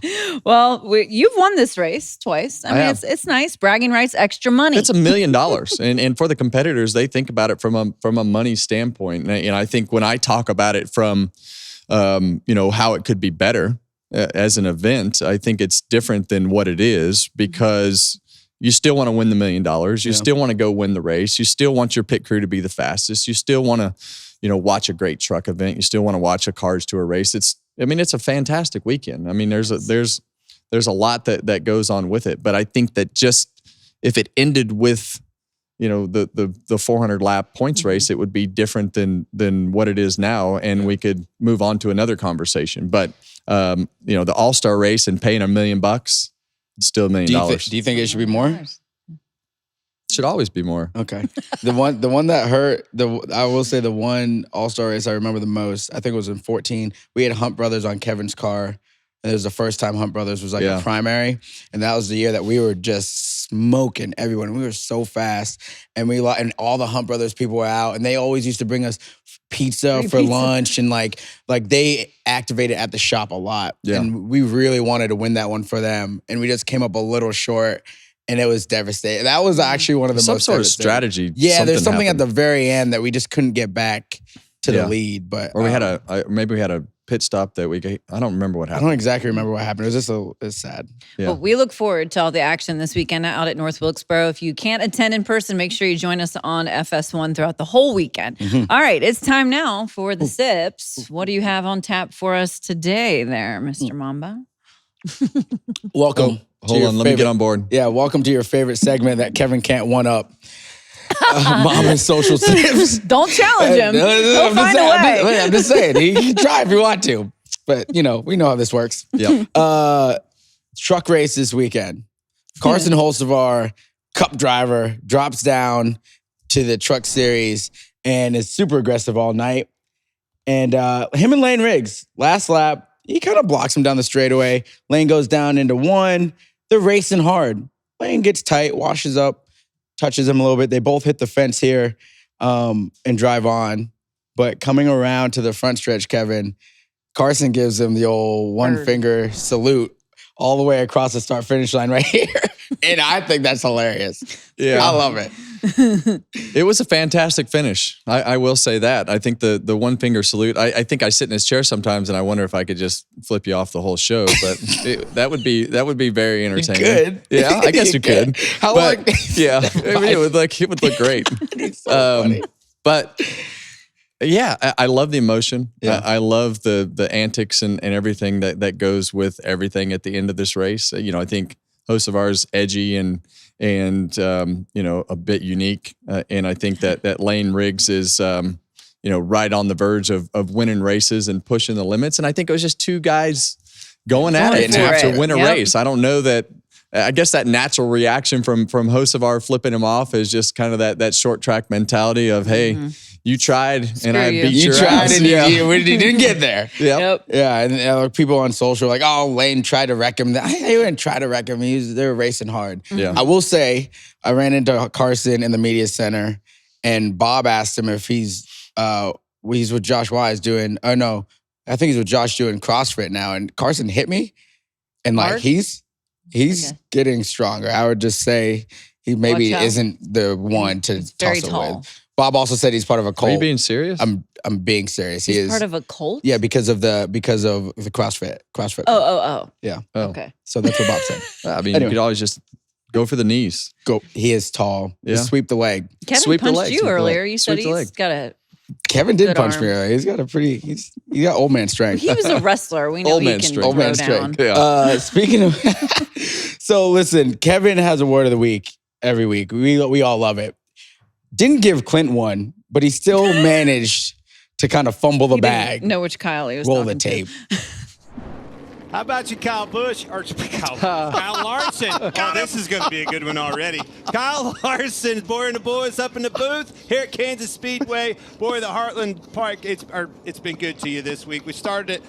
Speaker 2: Well, you've won this race twice. I mean, it's nice. Bragging rights, extra money.
Speaker 1: It's $1 million. And for the competitors, they think about it from a money standpoint. And I think when I talk about it from, how it could be better as an event, I think it's different than what it is because you still want to win the $1 million. You still want to go win the race. You still want your pit crew to be the fastest. You still want to, watch a great truck event. You still want to watch a Cars Tour race. It's a fantastic weekend. I mean, there's a lot that goes on with it. But I think that just if it ended with, the 400 lap points race, it would be different than what it is now. And we could move on to another conversation. But, the All-Star race and paying $1 million, it's still $1 million.
Speaker 3: Do you think it should be more?
Speaker 1: Should always be more.
Speaker 3: Okay. The one that hurt, I will say the one All-Star race I remember the most, I think it was in 14. We had Hunt Brothers on Kevin's car. And it was the first time Hunt Brothers was like a primary. And that was the year that we were just smoking everyone. We were so fast. And and all the Hunt Brothers people were out. And they always used to bring us pizza for lunch. And like they activated at the shop a lot.
Speaker 1: Yeah.
Speaker 3: And we really wanted to win that one for them. And we just came up a little short. And it was devastating. That was actually one of the most
Speaker 1: sort of strategy.
Speaker 3: Yeah, there's something at the very end that we just couldn't get back to the lead. But
Speaker 1: or we had maybe we had a pit stop that I don't remember what happened.
Speaker 3: I don't exactly remember what happened. It was just it's sad.
Speaker 1: Yeah.
Speaker 2: Well, we look forward to all the action this weekend out at North Wilkesboro. If you can't attend in person, make sure you join us on FS1 throughout the whole weekend. All right, it's time now for the sips. What do you have on tap for us today there, Mr. Mamba?
Speaker 3: Welcome.
Speaker 1: Hold on, let me get on board.
Speaker 3: Yeah, welcome to your favorite segment that Kevin can't one up. Mama's social sips.
Speaker 2: Don't challenge him. He'll find a way.
Speaker 3: I'm just saying, he can try if you want to. But, we know how this works.
Speaker 1: Yeah.
Speaker 3: Truck race this weekend. Carson Holstevar, Cup driver, drops down to the Truck Series and is super aggressive all night. And him and Lane Riggs, last lap, he kind of blocks him down the straightaway. Lane goes down into one. They're racing hard. Lane gets tight, washes up, touches him a little bit. They both hit the fence here and drive on. But coming around to the front stretch, Kevin, Carson gives him the old one finger salute all the way across the start finish line right here. And I think that's hilarious.
Speaker 1: Yeah.
Speaker 3: I love it.
Speaker 1: It was a fantastic finish. I will say that. I think the one finger salute, I think I sit in his chair sometimes and I wonder if I could just flip you off the whole show, but that would be very entertaining.
Speaker 3: You could.
Speaker 1: Yeah, I guess you could.
Speaker 3: How long?
Speaker 1: Yeah, it would look great.
Speaker 3: It's so funny.
Speaker 1: But yeah, I love the emotion.
Speaker 3: Yeah.
Speaker 1: I love the antics and everything that goes with everything at the end of this race. I think Hocevar's edgy and a bit unique. And I think that Lane Riggs is, right on the verge of winning races and pushing the limits. And I think it was just two guys going at it to win a race. I don't know that. I guess that natural reaction from Hocevar flipping him off is just kind of that short track mentality of, hey, you tried and I beat your ass.
Speaker 3: And you didn't get there.
Speaker 1: Yep.
Speaker 3: Yeah, and people on social are like, oh, Lane tried to wreck him. He didn't try to wreck him. They were racing hard.
Speaker 1: Yeah.
Speaker 3: I will say, I ran into Carson in the media center, and Bob asked him if he's with Josh Wise doing, I think he's with Josh doing CrossFit now. And Carson hit me, and like he's getting stronger. I would just say he maybe isn't the one to tussle with. Bob also said he's part of a cult.
Speaker 1: Are you being serious?
Speaker 3: I'm being serious.
Speaker 2: He's part of a cult?
Speaker 3: Yeah, because of the CrossFit.
Speaker 2: Oh.
Speaker 3: Yeah.
Speaker 1: Oh.
Speaker 2: Okay.
Speaker 3: So that's what Bob said.
Speaker 1: I mean, you could always just go for the knees.
Speaker 3: Go. He is tall.
Speaker 1: Yeah.
Speaker 3: Just sweep the leg.
Speaker 2: Kevin punched you earlier. You said he's got a
Speaker 3: Kevin did
Speaker 2: good
Speaker 3: punch
Speaker 2: arm.
Speaker 3: me earlier. He's got a pretty. He's got old man strength.
Speaker 2: He was a wrestler. We know
Speaker 1: Old
Speaker 2: he
Speaker 1: man
Speaker 2: can
Speaker 1: strength.
Speaker 2: throw
Speaker 3: Old man
Speaker 2: down.
Speaker 3: strength.
Speaker 1: Yeah.
Speaker 3: Speaking of, so listen, Kevin has a word of the week every week. We all love it. Didn't give Clint one, but he still managed to kind of fumble the
Speaker 2: He
Speaker 3: bag.
Speaker 2: didn't know which Kyle he was
Speaker 3: Roll
Speaker 2: talking
Speaker 3: the tape.
Speaker 7: How about you, Kyle Larson? Oh, this is going to be a good one already. Kyle Larson, boy and the boys up in the booth here at Kansas Speedway. Boy, the Heartland Park, it's been good to you this week. We started it.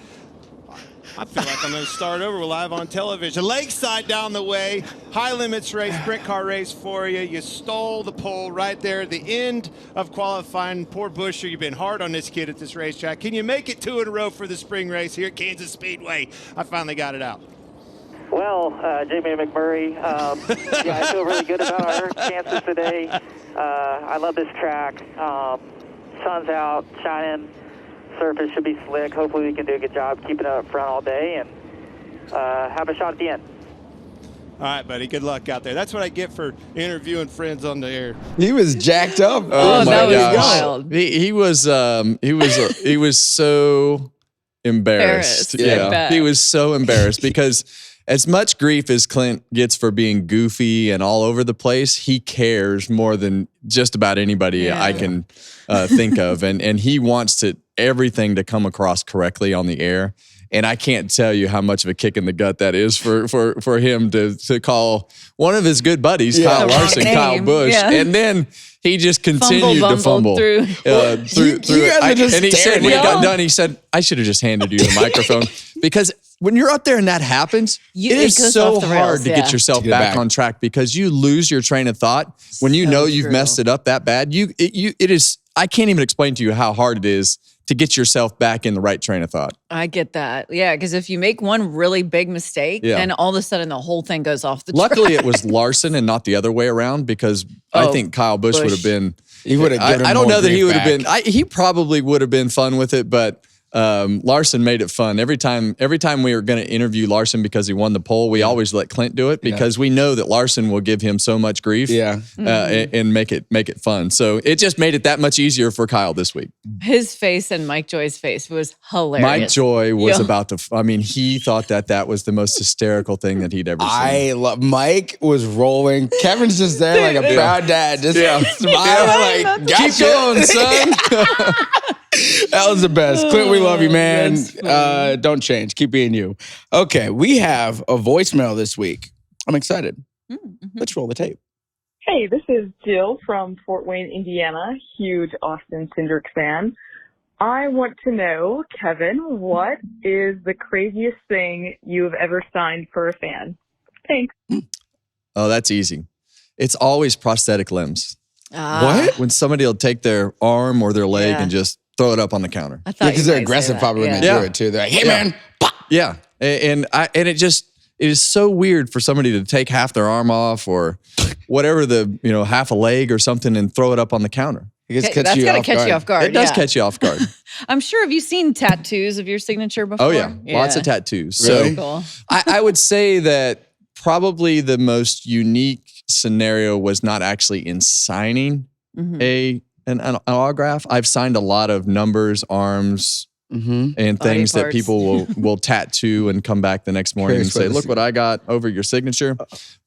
Speaker 7: I feel like I'm going to start over. We're live on television. Lakeside down the way. High limits race, sprint car race for you. You stole the pole right there at the end of qualifying. Poor Busher, you've been hard on this kid at this racetrack. Can you make it 2 in a row for the spring race here at Kansas Speedway? I finally got it out.
Speaker 6: Well, Jamie McMurray, I feel really good about our chances today. I love this track. Sun's out, shining. Surface should be slick. Hopefully we can do a good job keeping it up front all day and have a shot at the end.
Speaker 7: All right, buddy. Good luck out there. That's what I get for interviewing friends on the air.
Speaker 3: He was jacked up.
Speaker 2: Oh,
Speaker 1: my
Speaker 2: that was
Speaker 1: gosh.
Speaker 2: wild.
Speaker 1: He was so embarrassed.
Speaker 2: I bet.
Speaker 1: He was so embarrassed because as much grief as Clint gets for being goofy and all over the place, he cares more than just about anybody I can think of, and he wants everything to come across correctly on the air. And I can't tell you how much of a kick in the gut that is for him to call one of his good buddies, Kyle Larson, Kyle Busch. Yeah. And then he just continued to fumble through and he said when he got done, he said, I should have just handed you the microphone. Because when you're up there and that happens, it is so hard to get yourself back on track because you lose your train of thought when you know you've messed it up that bad. It is. I can't even explain to you how hard it is to get yourself back in the right train of thought. I
Speaker 2: get that. Yeah, because if you make one really big mistake, then all of a sudden the whole thing goes off the track.
Speaker 1: Luckily, it was Larson and not the other way around because I think Kyle Busch would have been.
Speaker 3: He would have.
Speaker 1: I don't know that he would have been. He probably would have been fun with it, but Larson made it fun. Every time we were going to interview Larson because he won the poll, we always let Clint do it because we know that Larson will give him so much grief and make it fun. So it just made it that much easier for Kyle this week.
Speaker 2: His face and Mike Joy's face was hilarious.
Speaker 1: Mike Joy was about to, he thought that was the most hysterical thing that he'd ever seen.
Speaker 3: Mike was rolling. Kevin's just there like a proud dad, just smiling like,
Speaker 1: keep going, son.
Speaker 3: That was the best. Clint, we love you, man. Don't change. Keep being you. Okay, we have a voicemail this week. I'm excited. Let's roll the tape.
Speaker 8: Hey, this is Jill from Fort Wayne, Indiana. Huge Austin Cindric fan. I want to know, Kevin, what is the craziest thing you have ever signed for a fan? Thanks.
Speaker 1: Oh, that's easy. It's always prosthetic limbs.
Speaker 3: What?
Speaker 1: When somebody will take their arm or their leg and just throw it up on the counter.
Speaker 3: Because they're aggressive probably when they do it too. They're like, hey man.
Speaker 1: Yeah. And it is so weird for somebody to take half their arm off or whatever half a leg or something and throw it up on the counter.
Speaker 2: That's got to catch you off guard.
Speaker 1: It does catch you off guard.
Speaker 2: I'm sure. Have you seen tattoos of your signature before?
Speaker 1: Oh yeah. Lots of tattoos.
Speaker 3: Really?
Speaker 1: So cool. I would say that probably the most unique scenario was not actually in signing an autograph. I've signed a lot of numbers, arms, and things that people will tattoo and come back the next morning and say, look what I got over your signature.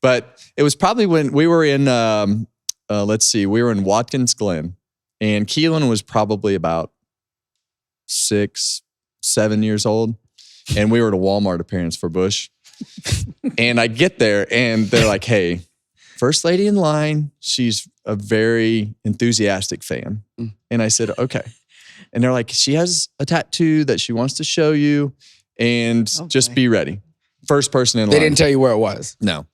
Speaker 1: But it was probably when we were in, we were in Watkins Glen, and Keelan was probably about 6, 7 years old. And we were at a Walmart appearance for Busch. And I get there and they're like, hey, first lady in line, she's a very enthusiastic fan. And I said, okay. And they're like, she has a tattoo that she wants to show you and just be ready. First person in line.
Speaker 3: They didn't tell you where it was?
Speaker 1: No.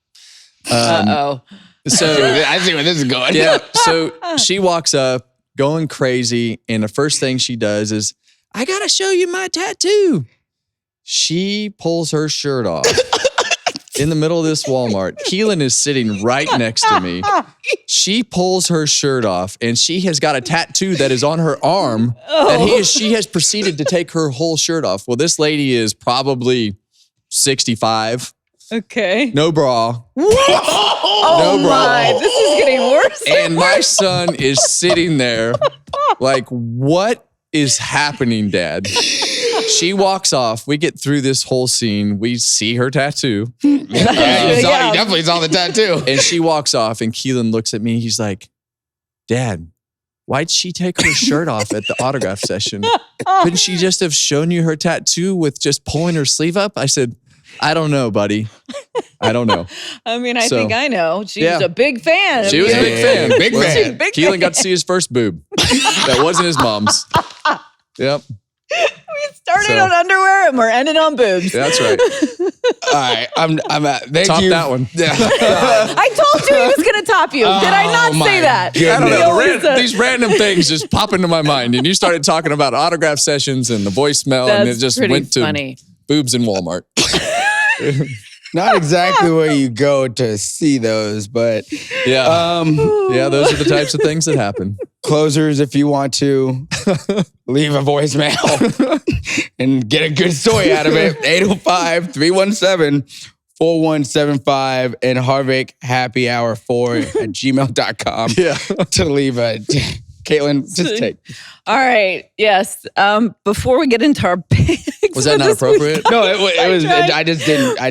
Speaker 2: Uh-oh.
Speaker 3: So I see where this is going.
Speaker 1: Yeah. So she walks up going crazy. And the first thing she does is, I got to show you my tattoo. She pulls her shirt off. In the middle of this Walmart. Keelan is sitting right next to me. She pulls her shirt off and she has got a tattoo that is on her arm that she has proceeded to take her whole shirt off. Well, this lady is probably 65.
Speaker 2: Okay.
Speaker 1: No bra.
Speaker 2: No bra. This is getting worse.
Speaker 1: And my son is sitting there like, what is happening, Dad? She walks off. We get through this whole scene. We see her tattoo.
Speaker 3: He definitely saw the tattoo.
Speaker 1: And she walks off and Keelan looks at me. He's like, Dad, why'd she take her shirt off at the autograph session? Couldn't she just have shown you her tattoo with just pulling her sleeve up? I said, I don't know, buddy. I don't know.
Speaker 2: I think I know. She was a big fan.
Speaker 1: She was a big fan.
Speaker 3: Big fan.
Speaker 1: Keelan got to see his first boob. That wasn't his mom's. Yep.
Speaker 2: We started on underwear and we're ending on boobs.
Speaker 1: That's right.
Speaker 3: All right. I'm at.
Speaker 1: Top that one.
Speaker 3: Yeah.
Speaker 2: I told you he was going to top you. Did I not say that?
Speaker 1: I don't know. These random things just pop into my mind. And you started talking about autograph sessions and the voicemail. And it just went to boobs in Walmart.
Speaker 3: Not exactly where you go to see those, but
Speaker 1: those are the types of things that happen.
Speaker 3: Closers, if you want to leave a voicemail and get a good story out of it, 805-317-4175 and Harvick Happy Hour 4@gmail.com to leave a... Kaitlyn, just take.
Speaker 2: All right. Yes. Before we get into our picks,
Speaker 1: was that not appropriate?
Speaker 3: No, it was. I just didn't. I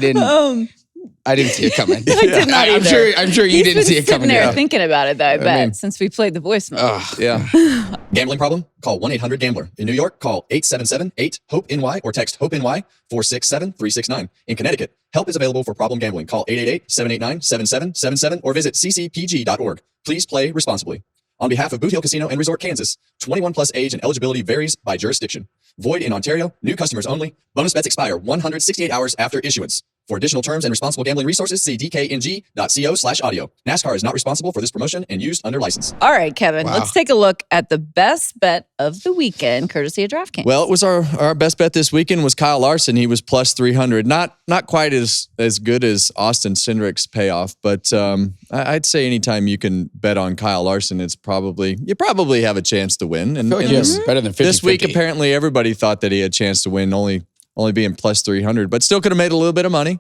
Speaker 3: I didn't see it coming.
Speaker 2: I did not either.
Speaker 3: I'm sure you didn't see it coming.
Speaker 2: There thinking about it, though, I bet, since we played the voicemail.
Speaker 1: Yeah. Gambling problem? Call 1-800-GAMBLER. In New York, call 877-8-HOPE-NY or text HOPE-NY 467-369. In Connecticut, help is available for problem gambling. Call 888-789-7777 or visit ccpg.org. Please play responsibly. On behalf of Boot Hill Casino and Resort, Kansas, 21 plus age and eligibility varies by jurisdiction. Void in Ontario. New customers only. Bonus bets expire 168 hours after issuance. For additional terms and responsible gambling resources, see dkng.co/audio. NASCAR is not responsible for this promotion and used under license.
Speaker 2: All right, Kevin, let's take a look at the best bet of the weekend, courtesy of DraftKings.
Speaker 1: Well, it was our best bet this weekend was Kyle Larson. He was plus 300. Not quite as good as Austin Cindric's payoff, but I'd say anytime you can bet on Kyle Larson, you probably have a chance to win. And,
Speaker 3: better than 50-50.
Speaker 1: This week, apparently, everybody thought that he had a chance to win, only being plus 300, but still could have made a little bit of money.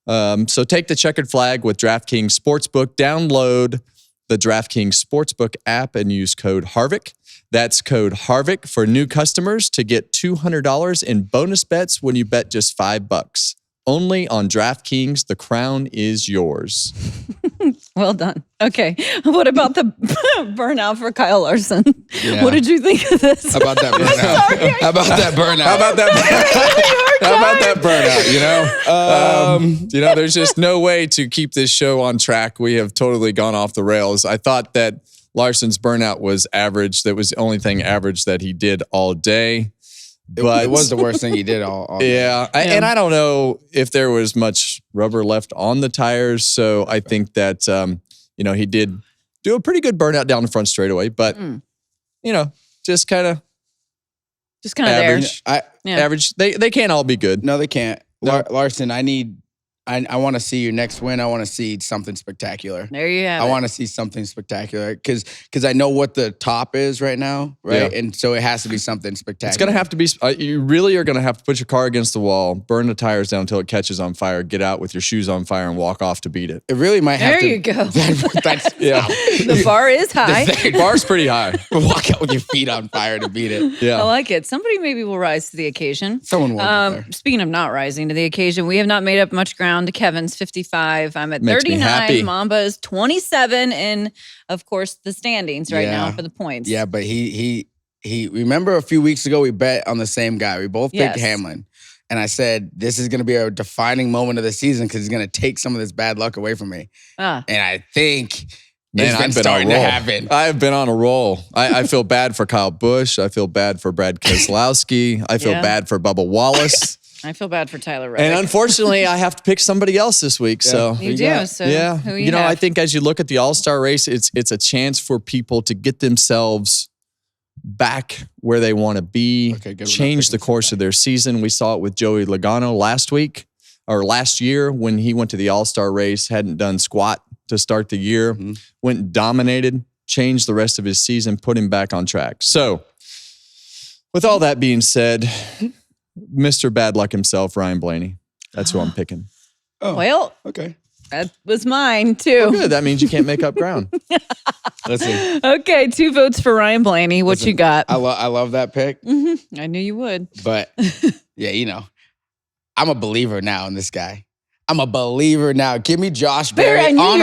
Speaker 1: So take the checkered flag with DraftKings Sportsbook. Download the DraftKings Sportsbook app and use code Harvick. That's code Harvick for new customers to get $200 in bonus bets when you bet just $5. Only on DraftKings, the crown is yours.
Speaker 2: Well done. Okay. What about the burnout for Kyle Larson?
Speaker 3: Yeah.
Speaker 2: What did you think of this?
Speaker 3: How about that burnout? How about that burnout?
Speaker 1: How about that burnout, you know? There's just no way to keep this show on track. We have totally gone off the rails. I thought that Larson's burnout was average. That was the only thing average that he did all day. But
Speaker 3: it was the worst thing he did all day.
Speaker 1: Yeah. And I don't know if there was much rubber left on the tires. So I think that, he did do a pretty good burnout down the front straightaway. But, just kind of
Speaker 2: average.
Speaker 1: Average. They can't all be good.
Speaker 3: No, they can't.
Speaker 1: No.
Speaker 3: Larson, I want to see your next win. I want to see something spectacular.
Speaker 2: There you have it.
Speaker 3: I want to see something spectacular because I know what the top is right now, right?
Speaker 1: Yeah.
Speaker 3: And so it has to be something spectacular.
Speaker 1: It's going to have to be, you really are going to have to put your car against the wall, burn the tires down until it catches on fire, get out with your shoes on fire and walk off to beat it.
Speaker 3: It really might have
Speaker 2: there
Speaker 3: to.
Speaker 2: You go.
Speaker 3: That's
Speaker 2: The bar is high.
Speaker 1: The bar's pretty high.
Speaker 3: Walk out with your feet on fire to beat it.
Speaker 1: Yeah.
Speaker 2: I like it. Somebody maybe will rise to the occasion.
Speaker 3: Someone will. Get there.
Speaker 2: Speaking of not rising to the occasion, we have not made up much ground to Kevin's 55. I'm at
Speaker 1: Makes me
Speaker 2: 39.
Speaker 1: happy.
Speaker 2: Mamba is 27 in, of course, the standings right now for the points.
Speaker 3: Yeah, but he remember a few weeks ago we bet on the same guy. We both picked Hamlin. And I said, this is going to be a defining moment of the season because he's going to take some of this bad luck away from me. And I think it's been starting to happen.
Speaker 1: I've been on a roll. I feel bad for Kyle Busch. I feel bad for Brad Keselowski. I feel bad for Bubba Wallace.
Speaker 2: I feel bad for Tyler Reddick.
Speaker 1: And unfortunately, I have to pick somebody else this week. So
Speaker 2: you do. So who you
Speaker 1: know,
Speaker 2: have?
Speaker 1: I think as you look at the All-Star race, it's a chance for people to get themselves back where they want to be, change the course of their season. We saw it with Joey Logano last year when he went to the All-Star race, hadn't done squat to start the year, went and dominated, changed the rest of his season, put him back on track. So with all that being said, Mr. Bad Luck himself, Ryan Blaney. That's who I'm picking.
Speaker 3: Oh,
Speaker 2: well,
Speaker 3: okay.
Speaker 2: That was mine, too.
Speaker 1: Well, good. That means you can't make up ground.
Speaker 3: Listen.
Speaker 2: Okay, 2 votes for Ryan Blaney. What you got?
Speaker 3: I love that pick.
Speaker 2: I knew you would.
Speaker 3: But, yeah, I'm a believer now in this guy. I'm a believer now. Give me Josh Berry on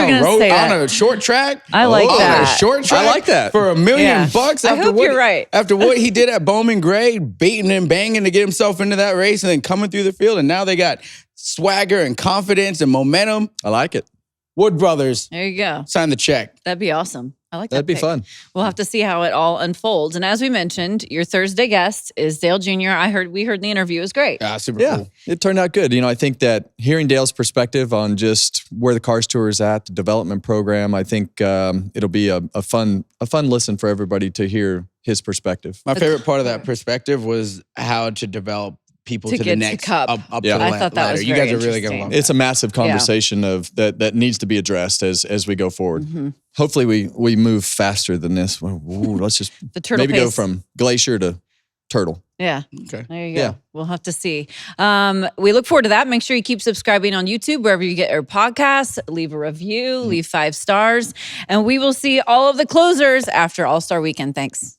Speaker 3: a short track.
Speaker 2: I like that.
Speaker 3: On a short track.
Speaker 1: I like that.
Speaker 3: For $1 million bucks.
Speaker 2: I hope you're right.
Speaker 3: After what he did at Bowman Gray, baiting and banging to get himself into that race and then coming through the field. And now they got swagger and confidence and momentum.
Speaker 1: I like it.
Speaker 3: Wood Brothers.
Speaker 2: There you go.
Speaker 3: Sign the check.
Speaker 2: That'd be awesome. I like that.
Speaker 1: That'd be
Speaker 2: pick.
Speaker 1: fun.
Speaker 2: We'll have to see how it all unfolds. And as we mentioned, your Thursday guest is Dale Jr. We heard the interview was great.
Speaker 3: Super cool.
Speaker 1: It turned out good. I think that hearing Dale's perspective on just where the Cars Tour is at, the development program, I think it'll be a fun listen for everybody to hear his perspective.
Speaker 3: My favorite part of that perspective was how to develop people to the next
Speaker 2: Cup.
Speaker 3: up to the
Speaker 2: I thought that
Speaker 3: ladder.
Speaker 2: was
Speaker 3: You
Speaker 2: very
Speaker 3: guys are really going to
Speaker 2: interesting.
Speaker 3: love that.
Speaker 1: It's a massive conversation of that needs to be addressed as we go forward. Hopefully we move faster than this. Ooh, let's just
Speaker 2: The turtle
Speaker 1: maybe go
Speaker 2: pace.
Speaker 1: from glacier to turtle.
Speaker 2: Yeah.
Speaker 3: Okay.
Speaker 2: There you go.
Speaker 1: Yeah.
Speaker 2: We'll have to see. We look forward to that. Make sure you keep subscribing on YouTube, wherever you get your podcasts. Leave a review, leave 5 stars, and we will see all of the closers after All-Star Weekend. Thanks.